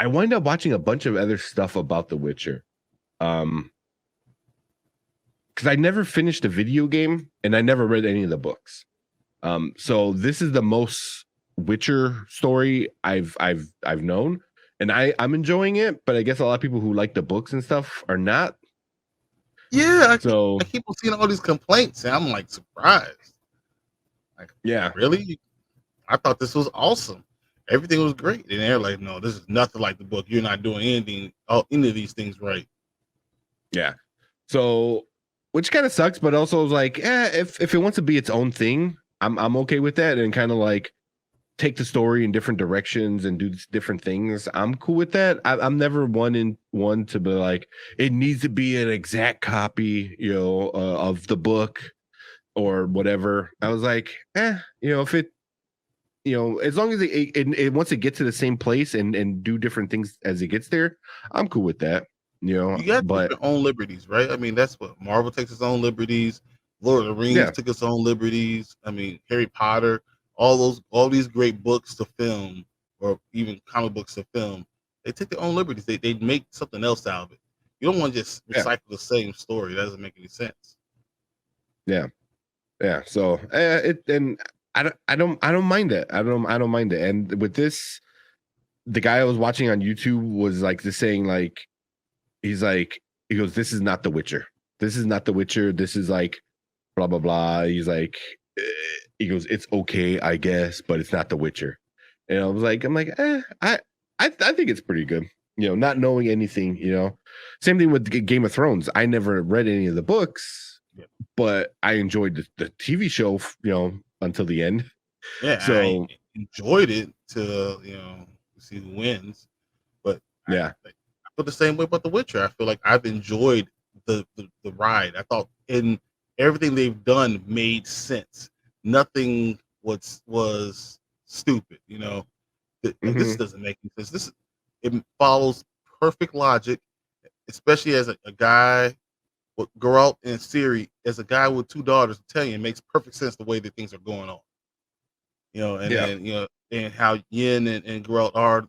I wind up watching a bunch of other stuff about The Witcher. Because I never finished a video game and I never read any of the books. So this is the most Witcher story I've known, and I'm enjoying it. But I guess a lot of people who like the books and stuff are not. Yeah, So I keep on seeing all these complaints, and I'm like surprised. Like, yeah, really? I thought this was awesome. Everything was great, and they're like, "No, this is nothing like the book. You're not doing any of these things right." yeah. So which kind of sucks, but also was like, if it wants to be its own thing, I'm okay with that, and kind of like take the story in different directions and do different things. I'm cool with that. I'm never one to be like it needs to be an exact copy, of the book or whatever. I was like, if it, as long as it wants to get to the same place and do different things as it gets there, I'm cool with that. You got to take But your own liberties, right? I mean, that's what Marvel takes its own liberties. Lord of the Rings yeah, took its own liberties. I mean, Harry Potter, all these great books to film, or even comic books to film, they take their own liberties. They make something else out of it. You don't want to just yeah, recycle the same story. That doesn't make any sense. yeah, yeah. So it and I don't mind it. I don't mind it. And with this, the guy I was watching on YouTube was like just saying like he goes, this is not The Witcher. This is not The Witcher. This is like blah blah blah. He's like he goes, it's okay, I guess, but it's not The Witcher. And I'm like, I think it's pretty good. Not knowing anything, Same thing with Game of Thrones. I never read any of the books, Yeah, but I enjoyed the TV show, until the end. yeah, I So enjoyed it to see who wins, but yeah, I feel the same way about The Witcher. I feel like I've enjoyed the ride. I thought in everything they've done made sense. Nothing was stupid. Like this hmm doesn't make any sense. It follows perfect logic, especially as a guy with Geralt and Ciri, as a guy with two daughters. I'm telling you, it makes perfect sense the way that things are going on. And yeah, then and how Yin and Geralt are,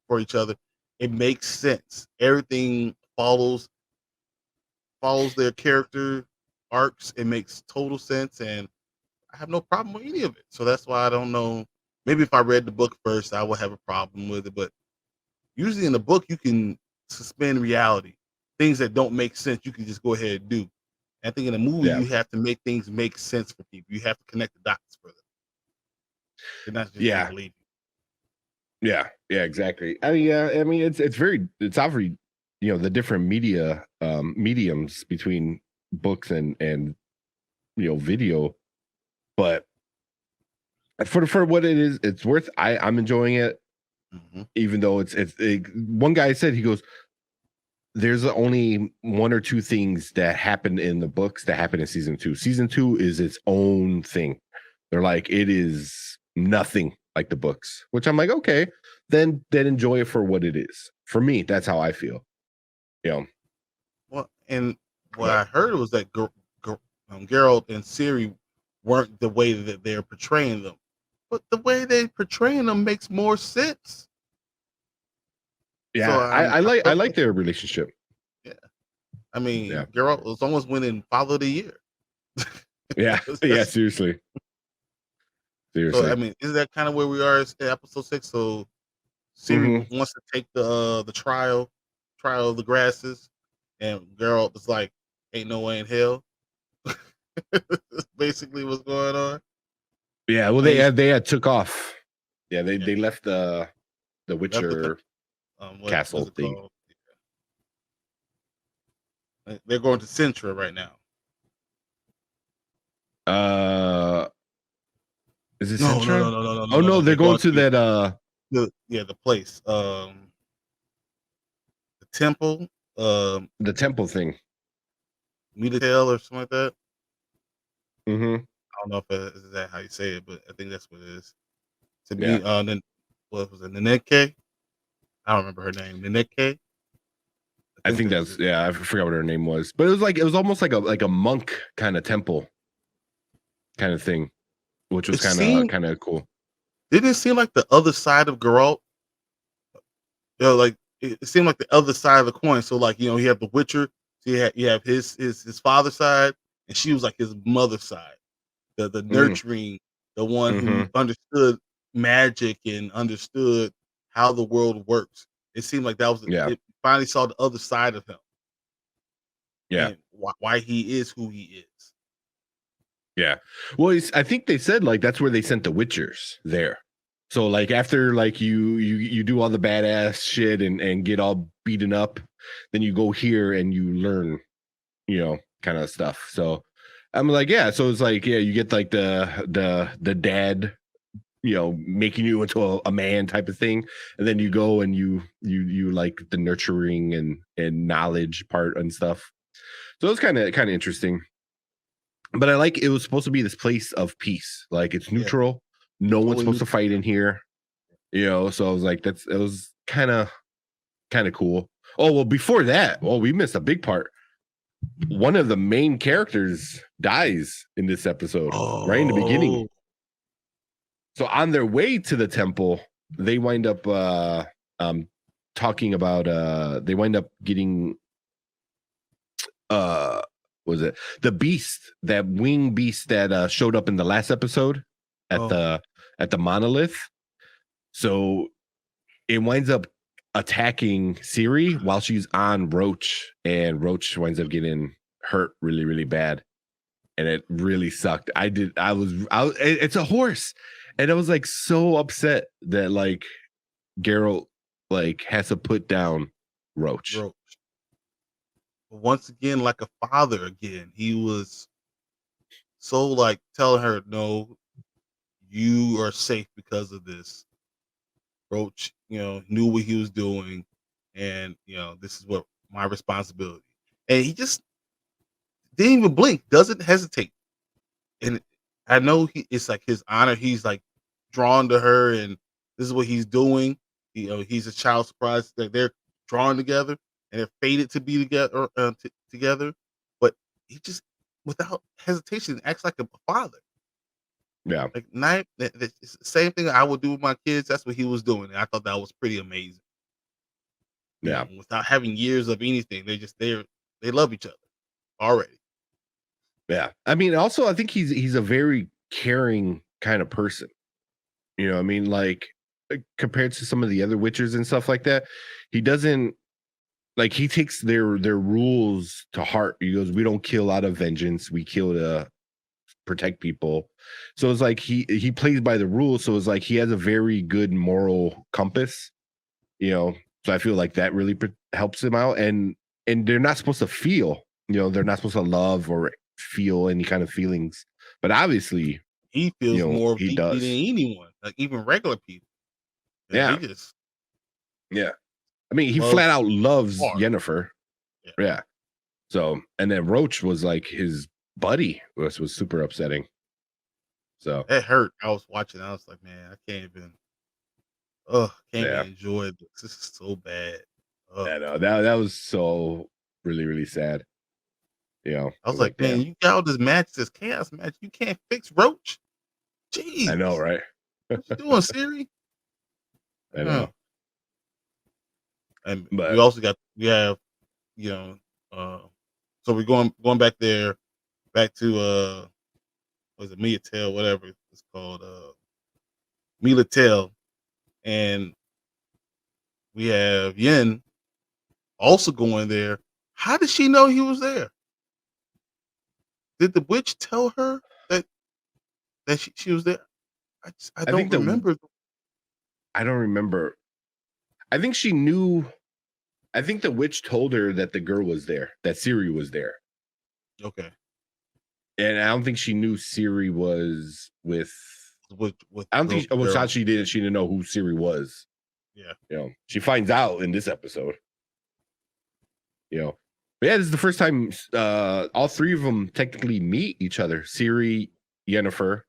for each other. It makes sense. Everything follows their character arcs. It makes total sense, and I have no problem with any of it. So that's why I don't know. Maybe if I read the book first, I would have a problem with it. But usually in the book, you can suspend reality. Things that don't make sense, you can just go ahead and do. I think in a movie, yeah, you have to make things make sense for people. You have to connect the dots for them. They're not just going to yeah. believe Yeah, yeah, exactly. I mean, yeah, I mean, it's obviously, the different mediums between books and video, but for what it is, it's worth. I'm enjoying it, you. Hmm. even though one guy said he goes, "There's only one or two things that happen in the books that happen in season two. Season two is its own thing. They're like it is nothing like the books, which I'm like, okay, then enjoy it for what it is. For me, that's how I feel. You know, Well, and what but I heard was that Geralt and Ciri weren't the way that they're portraying them, but the way they portraying them makes more sense. So yeah, I like their relationship. yeah, I mean, Yeah, Geralt was almost winning Father of the Year. yeah, yeah. Seriously, So I seriously. mean, is that kind of where we are in episode 6? So Ciri Hmm. wants to take the trial of the grasses, and Geralt is like, "Ain't no way in hell." That's basically what's going on. Yeah, well, And he's they had took off. Yeah, yeah, they left the left Witcher what was castle it thing. called? They're going to Sintra right now. Uh, is it No, no, no, Centra? no, no, no, no, Oh no, no, no. they're They're going going to to that the place, the temple, the temple thing. Metatel or something like that. Hmm. I don't know if is that how you say it, but I think that's what it is. To Yeah, me, then what was it? Naneke? I don't remember her name. Naneke. I I think think that's that's it. yeah. I forgot what her name was, but it was almost like a monk kind of temple kind of thing, which was It seemed kind of cool. didn't it seem like the other side of Geralt like it seemed like the other side of the coin. So like you have the Witcher, so you have his father's side, and she was like his mother's side, the Mm, nurturing, the one who mhm. understood magic and understood how the world works. It seemed like that was Yeah, it. Finally saw the other side of him yeah, and why he is who he is. yeah. Well, I think they said like that's where they sent the Witchers there. So like after like you do all the badass shit and get all beaten up, then you go here and you learn, kind of stuff. So I'm like, yeah. So it's like, yeah, you get like the dad, making you into a man type of thing, and then you go and you like the nurturing and knowledge part and stuff. So it's kind of interesting. But I like it was supposed to be this place of peace. Like it's Yeah, neutral. No one's totally supposed to neutral. fight in here. So I was like, it was kind of cool. Oh well, before that, we missed a big part. One of the main characters dies in this episode, right in the beginning. Oh, So on their way to the temple, they wind up um talking about they wind up getting was it the beast, that wing beast that showed up in the last episode at oh, the monolith. So it winds up attacking Siri while she's on Roach, and Roach winds up getting hurt really, really bad. And it really sucked. It's a horse. And I was like so upset that like Geralt like has to put down Roach. bro. Once again, like a father again, he was so like telling her, "No, you are safe because of this." Roach, knew what he was doing, and this is what my responsibility. And he just didn't even blink, doesn't hesitate. And I know it's like his honor. He's like drawn to her, and this is what he's doing. He's a child surprise that they're drawn together and they're fated to be together. Together, but he just, without hesitation, acts like a father. Yeah. Like it's the same thing I would do with my kids. That's what he was doing, and I thought that was pretty amazing. Yeah. Without having years of anything, they love each other already. Yeah. I mean, also I think he's a very caring kind of person. I mean, like compared to some of the other witchers and stuff like that, he doesn't like he takes their rules to heart. He goes, "We don't kill out of vengeance. We kill to protect people." So it's like he plays by the rules. So it's like he has a very good moral compass. So I feel like that really helps him out. And they're not supposed to feel. They're not supposed to love or feel any kind of feelings. But obviously, He feels more he deeply does. than anyone, like even regular people. Yeah, he Yeah. just Yeah. I mean, he loves flat out loves hard. Yennefer. Yeah, Yeah. So, and then Roach was like his buddy, which was super upsetting. So, it hurt. I was watching. I was like, man, I can't even. Ugh, can't even yeah, enjoy this. This is so bad. Ugh. I know that was so really, really sad. I I was was like, like, man, damn, you got all this match, this chaos match. You can't fix Roach. I know, Jeez, right? what you doing, Siri? I Yeah. know, And but we have you know, uh, so we're going back there, back to was it Miatel, whatever it's called, Milatel, and we have Yin also going there. How did she know he was there? Did the witch tell her that she was there? I I don't think remember. I don't remember. I think she knew. I think the witch told her that the girl was there, that Siri was there, Okay, and I don't think she knew Siri was with. with I don't think. Well, Gerald. She didn't. She didn't know who Siri was. Yeah, She finds out in this episode. you know. But yeah, this is the first time all three of them technically meet each other. Siri, Yennefer,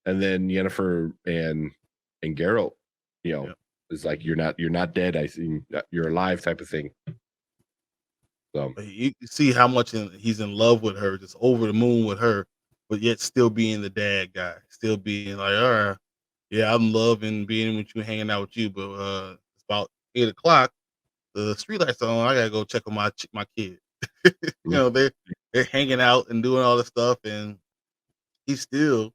and then Yennefer and Geralt. yeah. It's like you're not dead. I see you're alive type of thing. So But you see how much he's in love with her, just over the moon with her, but yet still being the dad guy, still being like, all right, yeah, I'm loving being with you, hanging out with you, but it's about 8 o'clock, the street lights are on. I gotta go check on my kid. Mm, They're hanging out and doing all this stuff, and he's still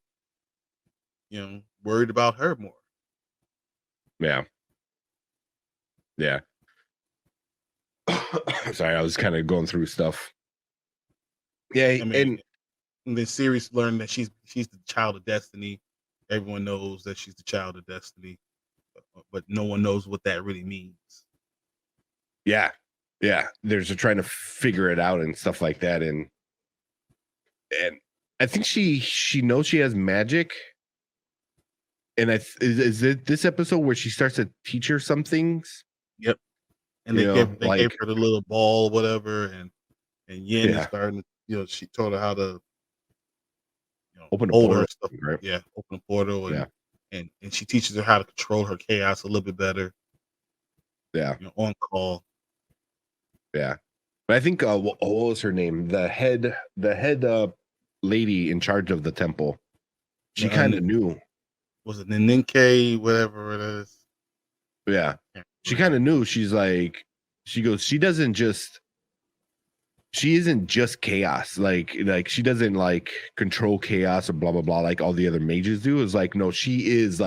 worried about her more. yeah, yeah. Sorry, I was kind of going through stuff. Yeah, I mean, and and then Sirius learned that she's the child of destiny. Everyone knows that she's the child of destiny, but no one knows what that really means. yeah, yeah. There's trying to figure it out and stuff like that, and I think she knows she has magic. And is it this episode where she starts to teach her some things? Yep. And You know, they gave like her the little ball, whatever, and Yin is yeah, starting. She told her how to open a hold her portal, stuff. right? Yeah, open a portal, Yeah, and she teaches her how to control her chaos a little bit better. yeah, On call. yeah. But I think what was her name? The head lady in charge of the temple. She kind of knew. Was it Ninke, whatever it is? Yeah, Can't she remember. kind of knew. She's like, she goes. She isn't just chaos. Like she doesn't like control chaos or blah blah blah like all the other mages do. It's like no, she is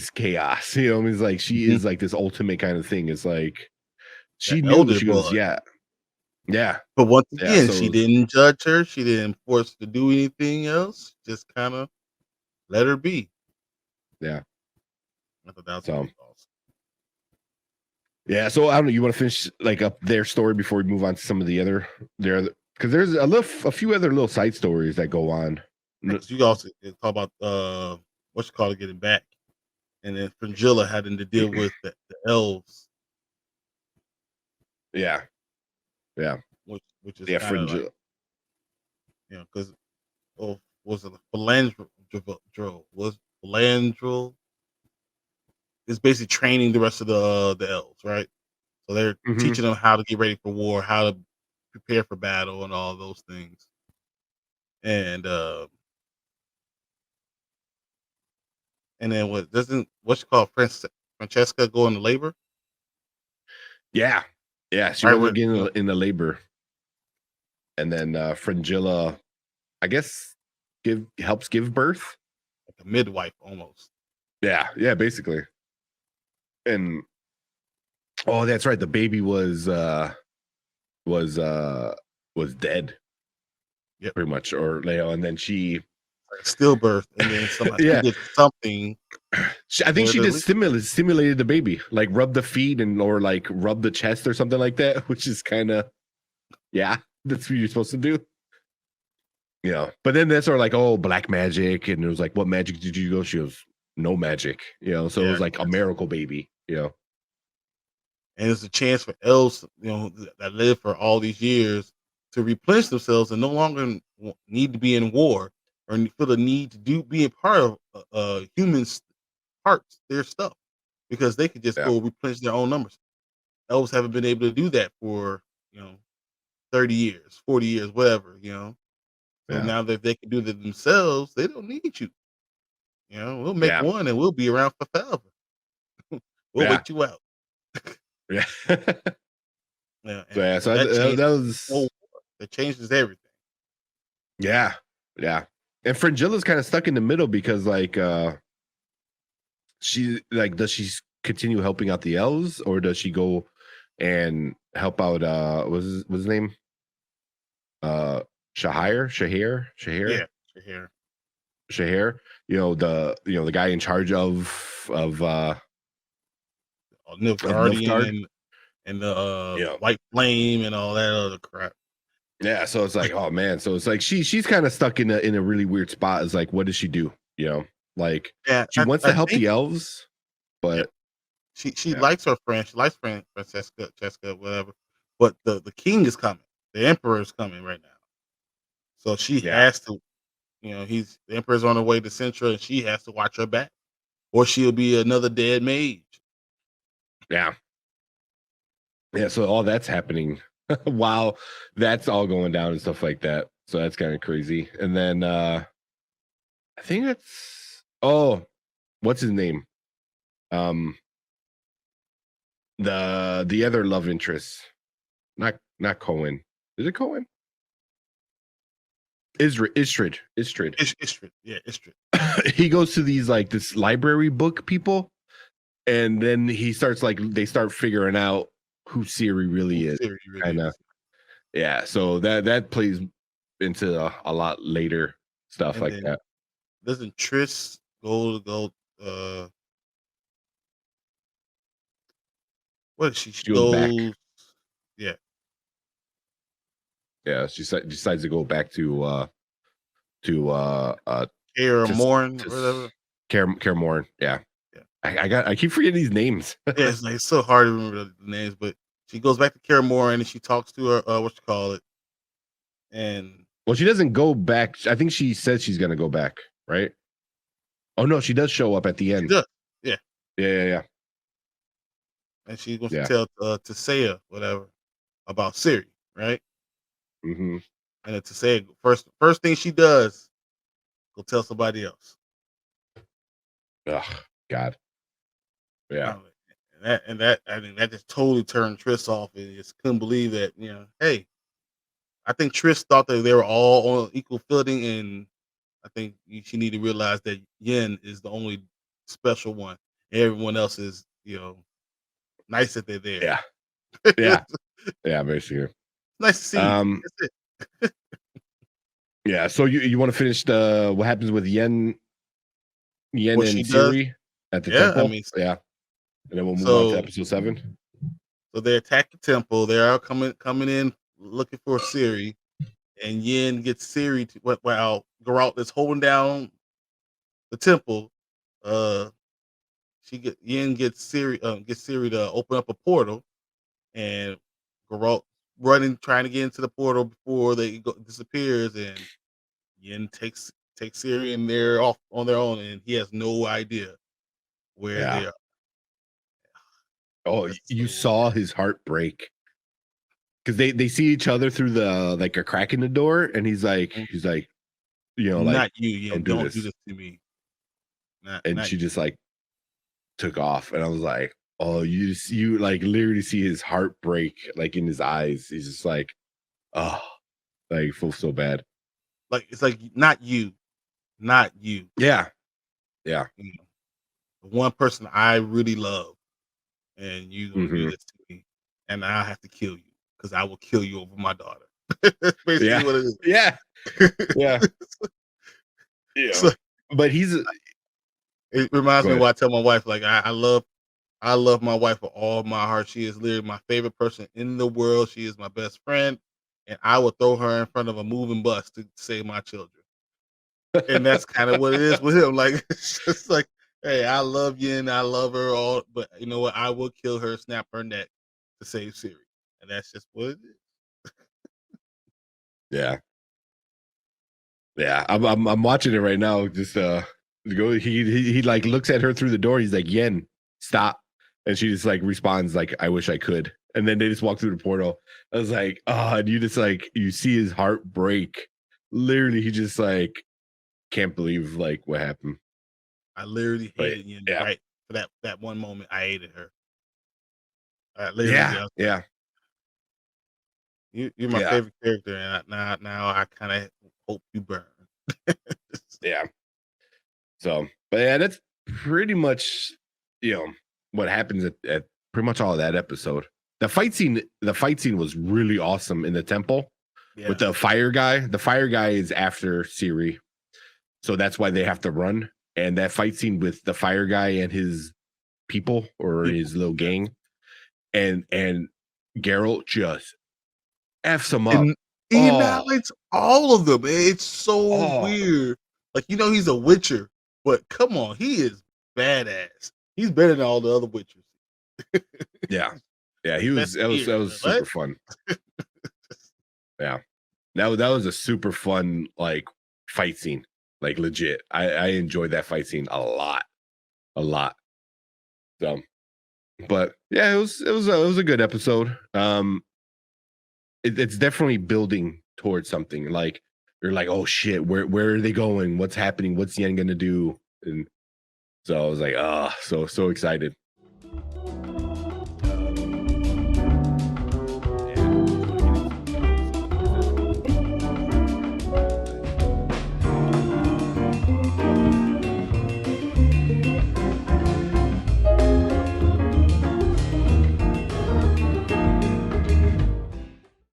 chaos. You know, it's like she Mhm. is like this ultimate kind of thing. It's like The she knew. elder She goes, blood. yeah, yeah, But once yeah. again, she So didn't judge her. She didn't force her to do anything else. Just kind of let her be. yeah, I thought that was so pretty awesome. yeah. So I don't know. You want to finish like up their story before we move on to some of the other because there's a few other little side stories that go on. Because you also talk about what you call it getting back, and then Fringilla having to deal with the elves, Yeah, yeah, which is yeah. kind of Fringe. like because was it Philandro was Philandro is basically training the rest of the elves, right? So they're Hmm. teaching them how to get ready for war, how to prepare for battle, and all those things. And and then what's she called Francesca go into labor? Yeah, yeah. She Right, winds up with getting in the labor, and then Fringilla, I guess, helps give birth. like a midwife almost. Yeah, yeah, basically. And oh, that's right. The baby was uh was dead, Yep, pretty much, or Leo, and then she, like stillbirth, and then somehow she yeah, did something I to think get her she to just leave. stimulated the baby, like rub the feet and or like rub the chest or something like that, which is kind of yeah, that's what you're supposed to do. But then that's sort of like, oh, black magic, and it was like, what magic did you go? She goes, no magic, so it Yeah, was like a miracle baby. and it's a chance for elves, that live for all these years to replenish themselves and no longer need to be in war or feel the need to be a part of humans' parts, their stuff, because they could just Yeah, go replenish their own numbers. Elves haven't been able to do that for you know 30 years, 40 years, whatever. So yeah, now that they can do that themselves, they don't need you. We'll make yeah, one and we'll be around for forever. We'll yeah, wait you out. yeah. Yeah, So and yeah, so so that changes that the whole was war. That changes everything. yeah, yeah. And Fringilla's kind of stuck in the middle because like she like does she continue helping out the elves or does she go and help out what's his name? Uh Shahir? Yeah, for here. Shahir, the guy in charge of Nilfgaardian Nilfgaard. and the Yeah. White Flame and all that other crap. Yeah, so it's like, oh man, so it's like she's kind of stuck in a really weird spot. It's like, what does she do? Like Yeah, she wants I to help think the elves, yeah. but She yeah, likes her friend. She likes Francesca, whatever. But the king is coming. The emperor is coming right now. So she yeah, has to, the emperor's on her way to Central and she has to watch her back. Or she'll be another dead mage. yeah, yeah. So all that's happening while that's all going down and stuff like that. So that's kind of crazy. And then I think that's what's his name? Um the other love interest, not Cohen. Is it Cohen? Istrid. Istrid. Yeah, Istrid. He goes to these like this library book people, and then he starts like they start figuring out who Siri really Who is. Siri really Kind of, is. yeah. So that plays into a lot later stuff And like then that. doesn't Triss go uh what is she? She She goes back. yeah. Yeah, she decides to go back to Kaer to Morhen to or whatever. Care Morn. Yeah, Yeah. I keep forgetting these names. Yeah, it's like it's so hard to remember the names, but she goes back to Kaer Morhen and she talks to her what you call it. And Well, she doesn't go back. I think she says she's gonna go back, right? Oh no, she does show up at the she end. does. Yeah. Yeah. And she wants to Yeah. tell Tissaia whatever about Siri, right? Mm-hmm. And then Tissaia first thing she does, go tell somebody else. Ugh, God. Yeah. Um, and that I mean that just totally turned Triss off and just couldn't believe that, hey, I think Triss thought that they were all on equal footing, and I think she need to realize that Yin is the only special one. Everyone else is, nice that they're there. Yeah. Yeah. Yeah. Basically. Nice to see you. Um. That's it. Yeah. So you want to finish the what happens with Yen What she and does, Siri at the yeah. I temple? mean, Yeah. And then we'll move on to so episode 7. so they attack the temple. They're all coming in looking for Siri, and Yin gets Siri to while Geralt is holding down the temple. Uh, Yin gets Siri to open up a portal, and Geralt running trying to get into the portal before disappears, and Yin takes Siri and they're off on their own, and he has no idea where Yeah. they are. Oh, That's you so saw his heart break because they see each other through the like a crack in the door, and Mhm. he's like, like Not you, Yin. don't do Don't do this, this to me. and Not she you. just like took off, and I was like, oh, you like literally see his heart break like in his eyes. He's just like, oh, like he feels so bad. Like it's like not you, not you. Yeah, yeah. You know, the one person I really love, and you gonna do Hmm. this to me, and I have to kill you because I will kill you over my daughter. That's basically Yeah, what it is. yeah, yeah. So But he's it reminds go me of ahead. what I tell my wife. Like I love my wife with all my heart. She is literally my favorite person in the world. She is my best friend, and I will throw her in front of a moving bus to save my children. And that's kind of what it is with him. Like it's just like, hey, I love Yin, I love her all, but you know what? I will kill her, snap her neck to save Siri, and that's just what it is. Yeah, yeah. I'm watching it right now. Just go. He like looks at her through the door. He's like, Yen, stop, and she just like responds like, I wish I could. And then they just walk through the portal. I was like, oh, and you just like you see his heart break. Literally, he just like can't believe like what happened. I literally But hated Yin yeah, right for that one moment. I hated her. I literally did. yeah, I was like, yeah, you're my yeah, favorite character, and now I kind of hope you burn. yeah. So, but yeah, that's pretty much what happens at pretty much all of that episode. The fight scene was really awesome in the temple with the Yes. fire guy. The fire guy is after Siri, so that's why they have to run. And that fight scene with the fire guy and his people or People. his little Yeah. gang, and Geralt just f's him up. And he Oh, annihilates all of them. It's so oh, weird. Like, he's a Witcher, but come on, he is badass. He's better than all the other Witchers. yeah, yeah. Like, He was best that tier. was What? super fun. Yeah. That was a super fun like fight scene, like legit. I enjoyed that fight scene a lot. So, but yeah, it was a good episode. It's definitely building towards something. Like you're like, oh shit, where are they going? What's happening? What's Yen gonna do? And so I was like, so excited.